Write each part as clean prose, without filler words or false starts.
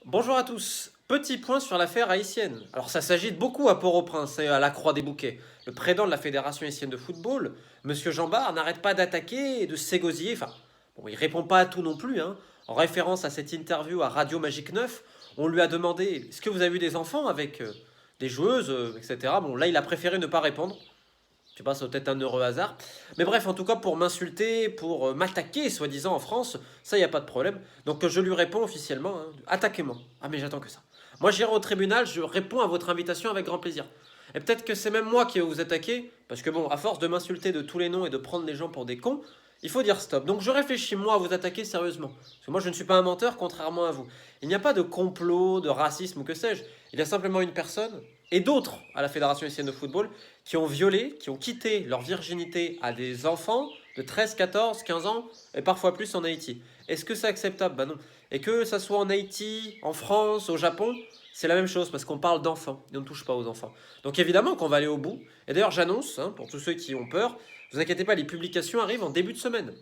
Bonjour à tous. Petit point sur l'affaire haïtienne. Alors ça s'agite beaucoup à Port-au-Prince et à la Croix-des-Bouquets. Le président de la Fédération haïtienne de football, Monsieur Jean Bart, n'arrête pas d'attaquer et de s'égosiller. Enfin, bon, il répond pas à tout non plus, hein. En référence à cette interview à Radio Magique 9, on lui a demandé est-ce que vous avez eu des enfants avec des joueuses, etc. Bon, là, il a préféré ne pas répondre. Je sais pas, c'est peut-être un heureux hasard. Mais bref, en tout cas, pour m'insulter, pour m'attaquer, soi-disant, en France, ça, il n'y a pas de problème. Donc je lui réponds officiellement, hein, attaquez-moi. Ah, mais j'attends que ça. Moi, j'irai au tribunal, je réponds à votre invitation avec grand plaisir. Et peut-être que c'est même moi qui vais vous attaquer, parce que bon, à force de m'insulter de tous les noms et de prendre les gens pour des cons, il faut dire stop. Donc je réfléchis, moi, à vous attaquer sérieusement. Parce que moi, je ne suis pas un menteur, contrairement à vous. Il n'y a pas de complot, de racisme ou que sais-je. Il y a simplement une personne, et d'autres à la Fédération haïtienne de football, qui ont violé, qui ont quitté leur virginité à des enfants de 13, 14, 15 ans, et parfois plus en Haïti. Est-ce que c'est acceptable? Bah non. Et que ça soit en Haïti, en France, au Japon, c'est la même chose, parce qu'on parle d'enfants, et on ne touche pas aux enfants. Donc évidemment qu'on va aller au bout. Et d'ailleurs j'annonce, hein, pour tous ceux qui ont peur, ne vous inquiétez pas, les publications arrivent en début de semaine.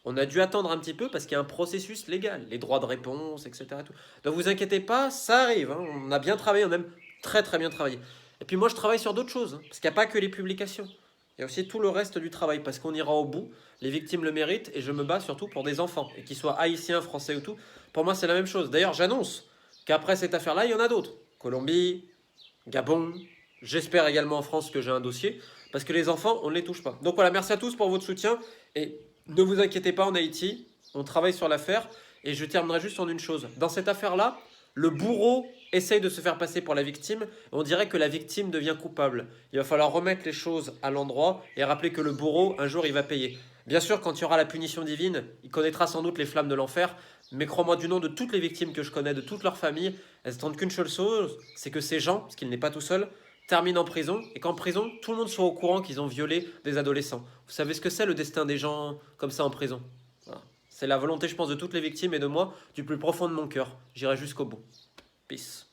On a dû attendre un petit peu parce qu'il y a un processus légal, les droits de réponse, etc. Tout. Donc vous inquiétez pas, ça arrive, hein. On a bien travaillé, on a même très très bien travaillé. Et puis moi, je travaille sur d'autres choses, hein, parce qu'il n'y a pas que les publications. Il y a aussi tout le reste du travail, parce qu'on ira au bout. Les victimes le méritent, et je me bats surtout pour des enfants, et qu'ils soient haïtiens, français ou tout. Pour moi, c'est la même chose. D'ailleurs, j'annonce qu'après cette affaire-là, il y en a d'autres. Colombie, Gabon, j'espère également en France que j'ai un dossier, parce que les enfants, on ne les touche pas. Donc voilà, merci à tous pour votre soutien, et ne vous inquiétez pas, en Haïti, on travaille sur l'affaire, et je terminerai juste en une chose. Dans cette affaire-là, le bourreau essaye de se faire passer pour la victime, on dirait que la victime devient coupable. Il va falloir remettre les choses à l'endroit et rappeler que le bourreau, un jour, il va payer. Bien sûr, quand il y aura la punition divine, il connaîtra sans doute les flammes de l'enfer, mais crois-moi, du nom de toutes les victimes que je connais, de toute leur famille, elles attendent qu'une seule chose, c'est que ces gens, parce qu'il n'est pas tout seul, terminent en prison, et qu'en prison, tout le monde soit au courant qu'ils ont violé des adolescents. Vous savez ce que c'est le destin des gens comme ça en prison? Voilà. C'est la volonté, je pense, de toutes les victimes et de moi, du plus profond de mon cœur. J'irai jusqu'au bout. Peace.